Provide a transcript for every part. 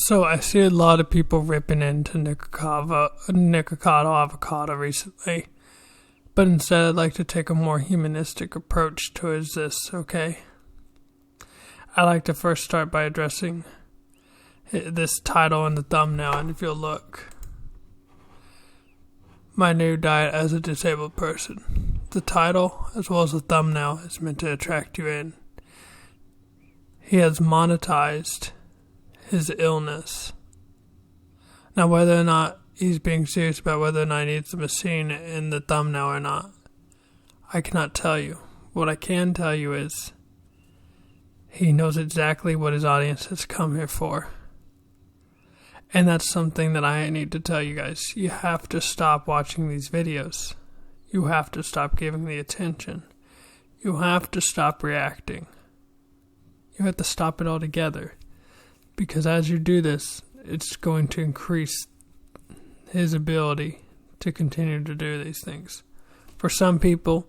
So I see a lot of people ripping into NikoCado Avocado recently, but instead I'd like to take a more humanistic approach towards this, okay? I'd like to first start by addressing this title in the thumbnail, and if you'll look, my new diet as a disabled person. The title, as well as the thumbnail, is meant to attract you in. He has monetized his illness. Now, whether or not he's being serious about whether or not he needs the machine in the thumbnail or not, I cannot tell you. What I can tell you is he knows exactly what his audience has come here for. And that's something that I need to tell you guys. You have to stop watching these videos. You have to stop giving the attention. You have to stop reacting. You have to stop it altogether. Because as you do this, it's going to increase his ability to continue to do these things. For some people,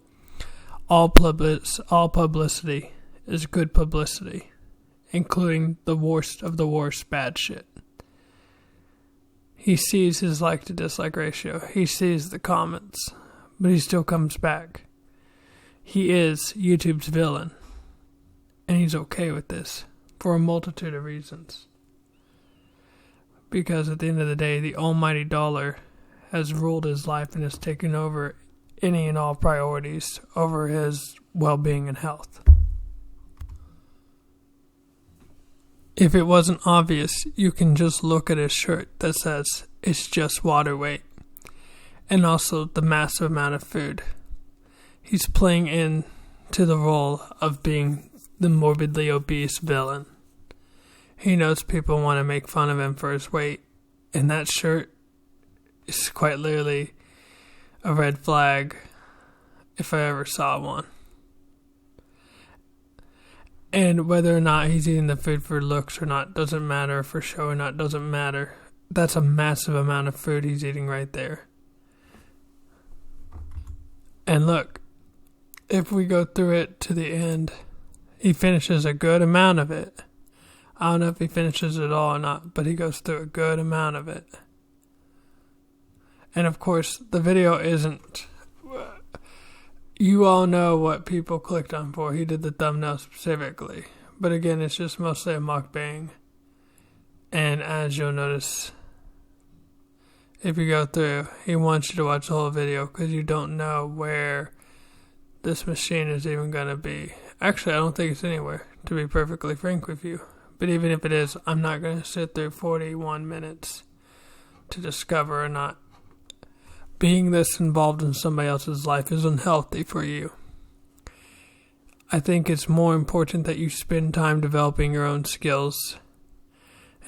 all publicity is good publicity, including the worst of the worst bad shit. He sees his like to dislike ratio. He sees the comments, but he still comes back. He is YouTube's villain, and he's okay with this for a multitude of reasons. Because at the end of the day, the almighty dollar has ruled his life and has taken over any and all priorities over his well-being and health. If it wasn't obvious, you can just look at his shirt that says, "It's just water weight," and also the massive amount of food. He's playing into the role of being the morbidly obese villain. He knows people want to make fun of him for his weight, and that shirt is quite literally a red flag if I ever saw one. And whether or not he's eating the food for looks or not doesn't matter, for show or not doesn't matter. That's a massive amount of food he's eating right there. And look, if we go through it to the end, he finishes a good amount of it. I don't know if he finishes it all or not, but he goes through a good amount of it. And of course, the video isn't... You all know what people clicked on for. He did the thumbnail specifically. But again, it's just mostly a mukbang. And as you'll notice, if you go through, he wants you to watch the whole video because you don't know where this machine is even going to be. Actually, I don't think it's anywhere, to be perfectly frank with you. But even if it is, I'm not going to sit through 41 minutes to discover or not. Being this involved in somebody else's life is unhealthy for you. I think it's more important that you spend time developing your own skills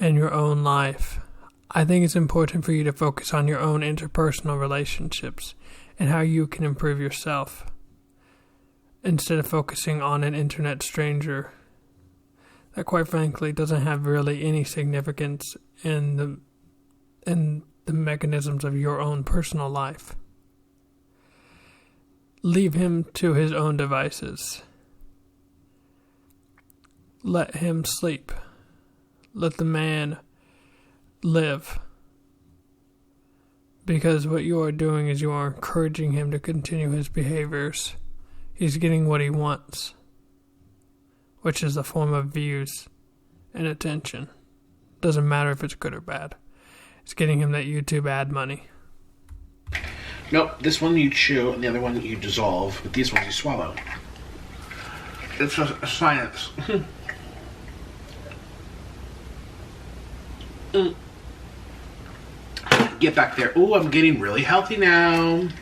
and your own life. I think it's important for you to focus on your own interpersonal relationships and how you can improve yourself, instead of focusing on an internet stranger that quite frankly doesn't have really any significance in the mechanisms of your own personal life. Leave him to his own devices. Let him sleep. Let the man live. Because what you are doing is you are encouraging him to continue his behaviors. He's getting what he wants, which is the form of views and attention. Doesn't matter if it's good or bad. It's getting him that YouTube ad money. Nope, this one you chew and the other one you dissolve, but these ones you swallow. It's a science. Get back there. Ooh, I'm getting really healthy now. I'm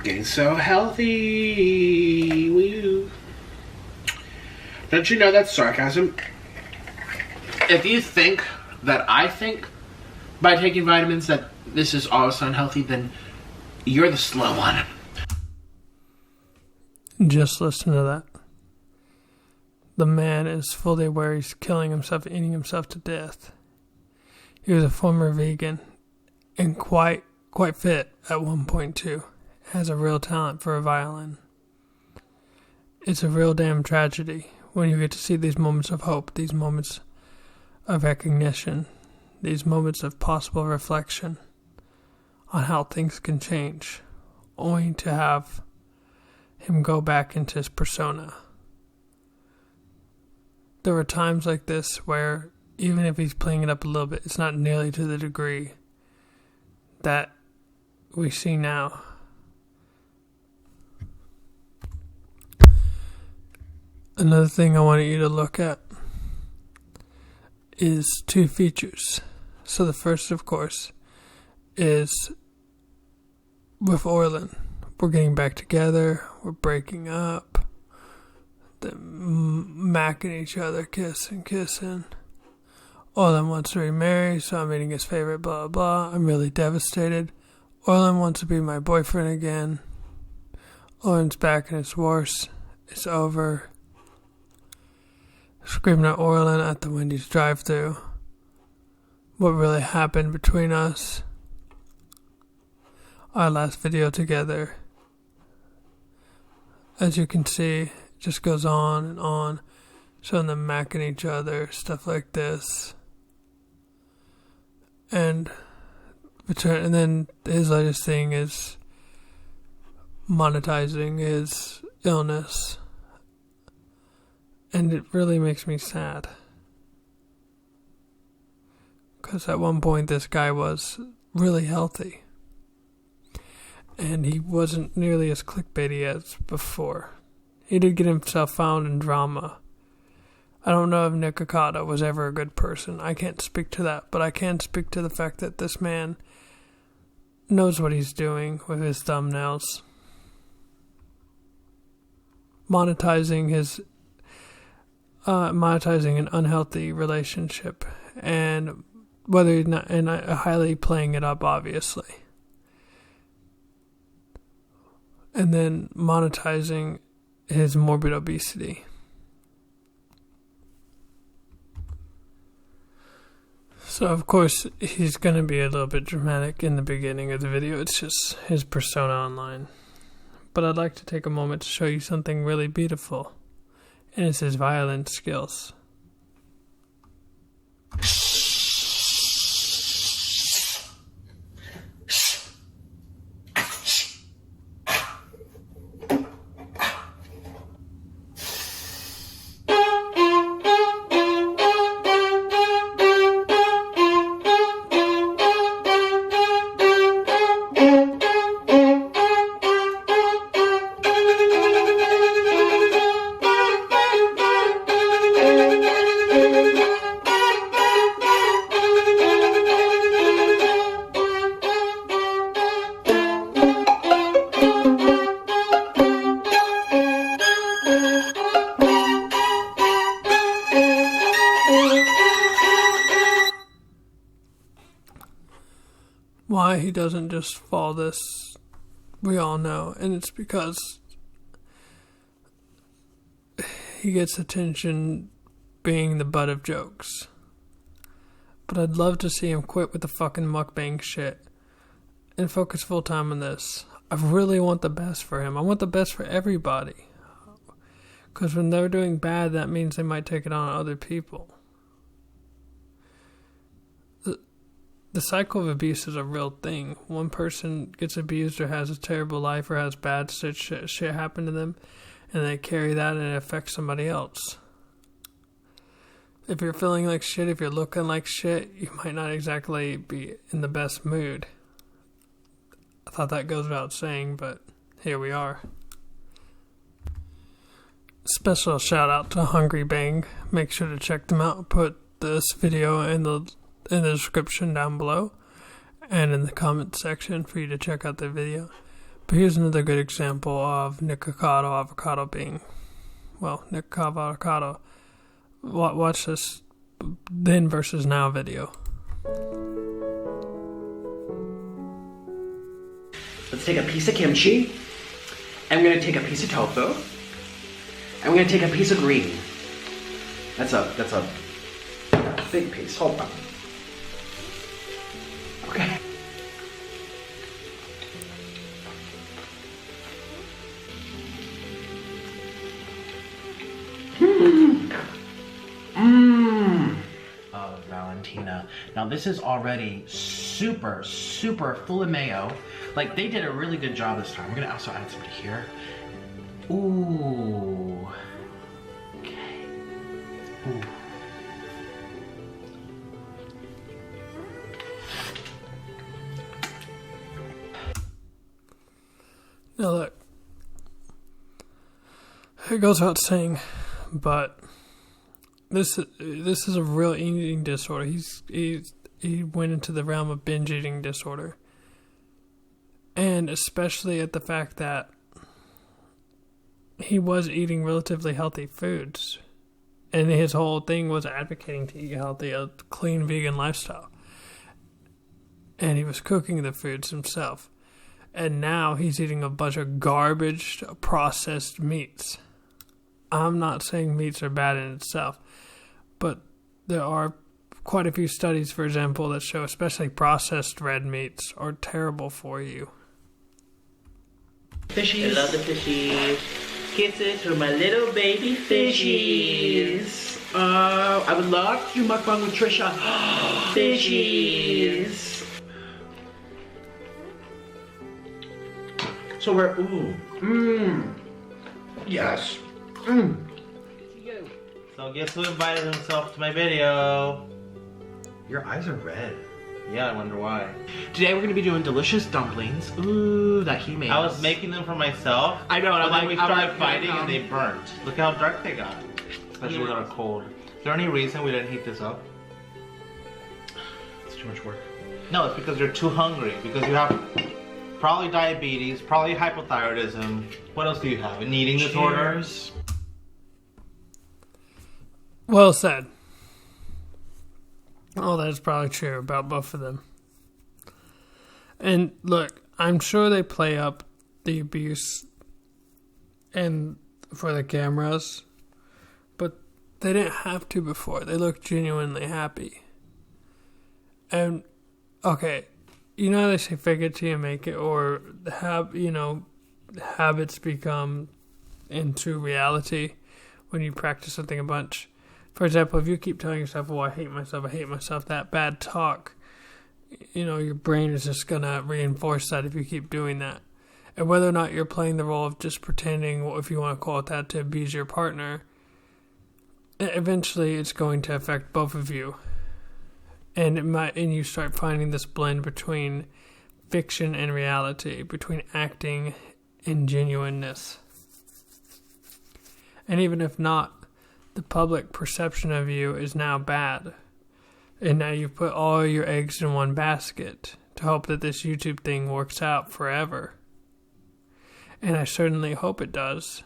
getting so healthy. Woo. Don't you know that's sarcasm? If you think that I think by taking vitamins that this is also unhealthy, then you're the slow one. Just listen to that. The man is fully aware he's killing himself, eating himself to death. He was a former vegan and quite fit at one point too. Has a real talent for a violin. It's a real damn tragedy when you get to see these moments of hope, these moments of recognition, these moments of possible reflection on how things can change, only to have him go back into his persona. There were times like this where, even if he's playing it up a little bit, it's not nearly to the degree that we see now. Another thing I wanted you to look at is two features. So the first, of course, is with Orlin. We're getting back together, we're breaking up, they're macking each other, kissing. Orlin wants to remarry, so I'm eating his favorite, blah, blah. I'm really devastated. Orlin wants to be my boyfriend again. Orlin's back and it's worse. It's over. Screaming at Orlin at the Wendy's drive-thru. What really happened between us. Our last video together. As you can see, it just goes on and on. Showing them macking each other, stuff like this. And then his latest thing is monetizing his illness. And it really makes me sad. Because at one point this guy was really healthy. And he wasn't nearly as clickbaity as before. He did get himself found in drama. I don't know if NikoCado was ever a good person. I can't speak to that. But I can speak to the fact that this man knows what he's doing with his thumbnails. Monetizing an unhealthy relationship, and whether he's not, and highly playing it up, obviously, and then monetizing his morbid obesity. So of course he's going to be a little bit dramatic in the beginning of the video. It's just his persona online. But I'd like to take a moment to show you something really beautiful. And it's his violin skills. Why he doesn't just fall this, we all know, and it's because he gets attention being the butt of jokes. But I'd love to see him quit with the fucking mukbang shit and focus full time on this. I really want the best for him. I want the best for everybody. Because when they're doing bad, that means they might take it on other people. The cycle of abuse is a real thing. One person gets abused or has a terrible life or has bad shit happen to them, and they carry that and it affects somebody else. If you're feeling like shit, if you're looking like shit, you might not exactly be in the best mood. I thought that goes without saying, but here we are. Special shout out to Hungry Bang. Make sure to check them out. Put this video in the description down below and in the comment section for you to check out their video. But here's another good example of NikoCado Avocado being, well, NikoCado Avocado. Watch this then versus now video. Let's take a piece of kimchi. I'm going to take a piece of tofu. I'm going to take a piece of green. That's a big piece. Hold on. Okay. Valentina. Now this is already super, super full of mayo. Like, they did a really good job this time. We're gonna also add some to here. Ooh. Okay. Ooh. Now look, it goes without saying, but this is a real eating disorder. He went into the realm of binge eating disorder, and especially at the fact that he was eating relatively healthy foods, and his whole thing was advocating to eat healthy, a clean vegan lifestyle, and he was cooking the foods himself. And now he's eating a bunch of garbage, processed meats. I'm not saying meats are bad in itself, but there are quite a few studies, for example, that show especially processed red meats are terrible for you. Fishies. I love the fishies. Kisses for my little baby fishies. I would love to do mukbang with Trisha. Fishies. So we're, yes. So guess who invited himself to my video? Your eyes are red. Yeah, I wonder why. Today we're gonna be doing delicious dumplings. Ooh, that he made. I was making them for myself. I know, and but then we started fighting and and they burnt. Look how dark they got. Especially when they're cold. Is there any reason we didn't heat this up? It's too much work. No, it's because you're too hungry. Because you have probably diabetes, probably hypothyroidism. What else do you have? An eating disorder? Well said. Oh, that's probably true about both of them. And look, I'm sure they play up the abuse and for the cameras, but they didn't have to before. They look genuinely happy. And okay, you know how they say fake it till you make it, or habits become into reality when you practice something a bunch. For example, if you keep telling yourself, oh, I hate myself, that bad talk, your brain is just going to reinforce that if you keep doing that. And whether or not you're playing the role of just pretending, if you want to call it that, to abuse your partner, eventually it's going to affect both of you. And you start finding this blend between fiction and reality, between acting and genuineness. And even if not, the public perception of you is now bad. And now you've put all your eggs in one basket to hope that this YouTube thing works out forever. And I certainly hope it does.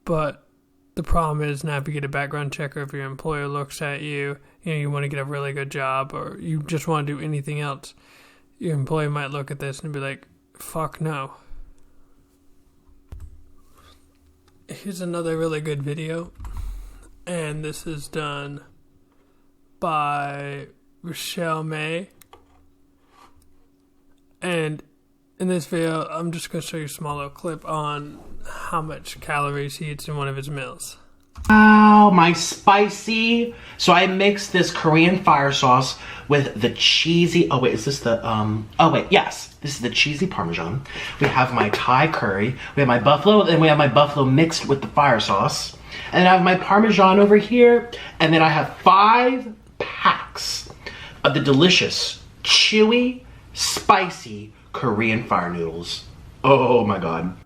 But the problem is now if you get a background check or if your employer looks at you, you want to get a really good job or you just want to do anything else, your employer might look at this and be like, fuck no. Here's another really good video, and this is done by Rochelle May. And in this video, I'm just going to show you a small little clip on how much calories he eats in one of his meals. Wow, my spicy. So I mixed this Korean fire sauce with the cheesy, this is the cheesy Parmesan. We have my Thai curry, we have my buffalo, and we have my buffalo mixed with the fire sauce. And then I have my Parmesan over here, and then I have 5 packs of the delicious, chewy, spicy Korean fire noodles. Oh my God.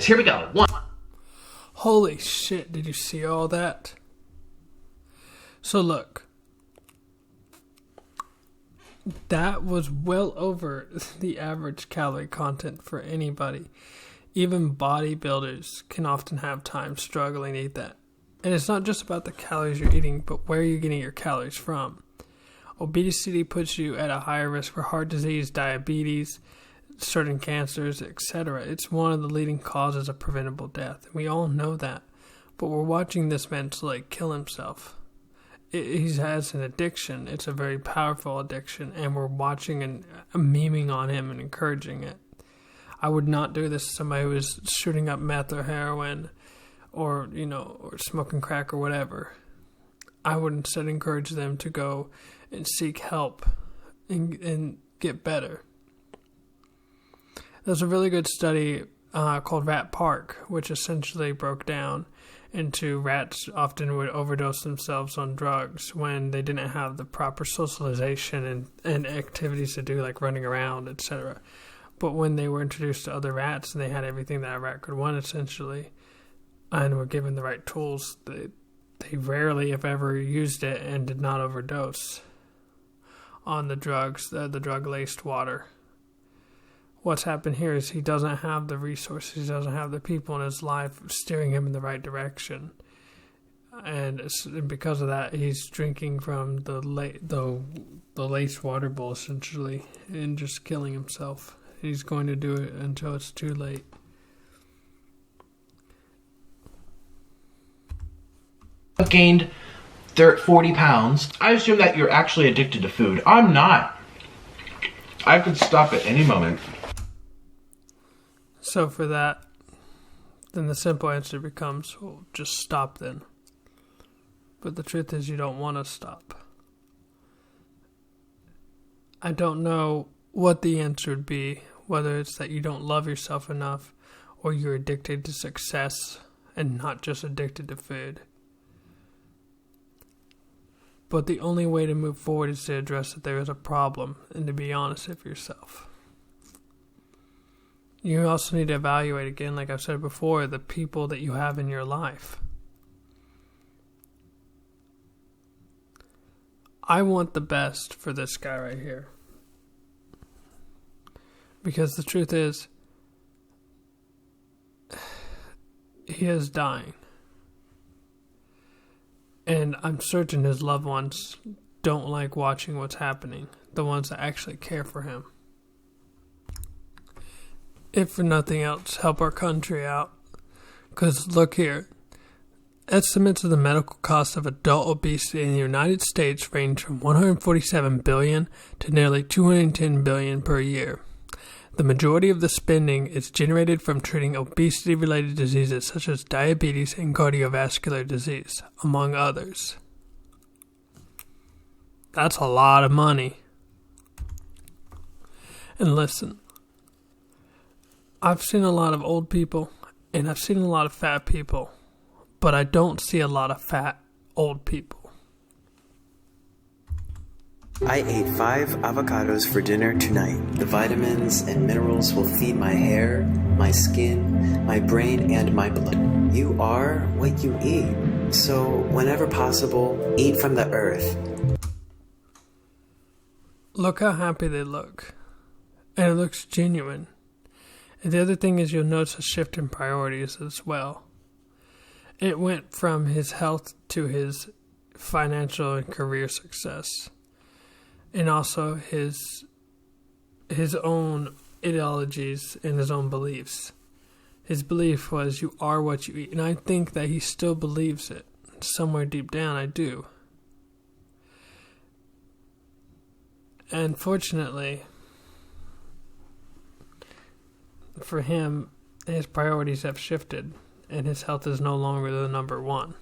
Here we go. 1. Holy shit, did you see all that? So look, that was well over the average calorie content for anybody. Even bodybuilders can often have time struggling to eat that. And it's not just about the calories you're eating, but where you're getting your calories from. Obesity puts you at a higher risk for heart disease, diabetes, certain cancers, etc. It's one of the leading causes of preventable death. We all know that. But we're watching this man slowly kill himself. He has an addiction. It's a very powerful addiction, and we're watching and memeing on him and encouraging it. I would not do this to somebody who is shooting up meth or heroin or, or smoking crack or whatever. I would instead encourage them to go and seek help and get better. There's a really good study called Rat Park, which essentially broke down into rats often would overdose themselves on drugs when they didn't have the proper socialization and activities to do, like running around, etc. But when they were introduced to other rats and they had everything that a rat could want, essentially, and were given the right tools, they rarely, if ever, used it and did not overdose on the drugs, the drug-laced water. What's happened here is he doesn't have the resources, he doesn't have the people in his life steering him in the right direction. And because of that, he's drinking from the laced water bowl, essentially, and just killing himself. He's going to do it until it's too late. I've gained 40 pounds. I assume that you're actually addicted to food. I'm not. I could stop at any moment. So for that, then the simple answer becomes, well, just stop then. But the truth is you don't want to stop. I don't know what the answer would be, whether it's that you don't love yourself enough or you're addicted to success and not just addicted to food. But the only way to move forward is to address that there is a problem and to be honest with yourself. You also need to evaluate, again, like I've said before, the people that you have in your life. I want the best for this guy right here. Because the truth is, he is dying. And I'm certain his loved ones don't like watching what's happening. The ones that actually care for him. If for nothing else, help our country out. Because look here. Estimates of the medical cost of adult obesity in the United States range from $147 billion to nearly $210 billion per year. The majority of the spending is generated from treating obesity-related diseases such as diabetes and cardiovascular disease, among others. That's a lot of money. And listen, I've seen a lot of old people, and I've seen a lot of fat people, but I don't see a lot of fat old people. I ate 5 avocados for dinner tonight. The vitamins and minerals will feed my hair, my skin, my brain, and my blood. You are what you eat. So, whenever possible, eat from the earth. Look how happy they look. And it looks genuine. And the other thing is you'll notice a shift in priorities as well. It went from his health to his financial and career success. And also his own ideologies and his own beliefs. His belief was you are what you eat. And I think that he still believes it. Somewhere deep down, I do. And fortunately, for him, his priorities have shifted. And his health is no longer the number one.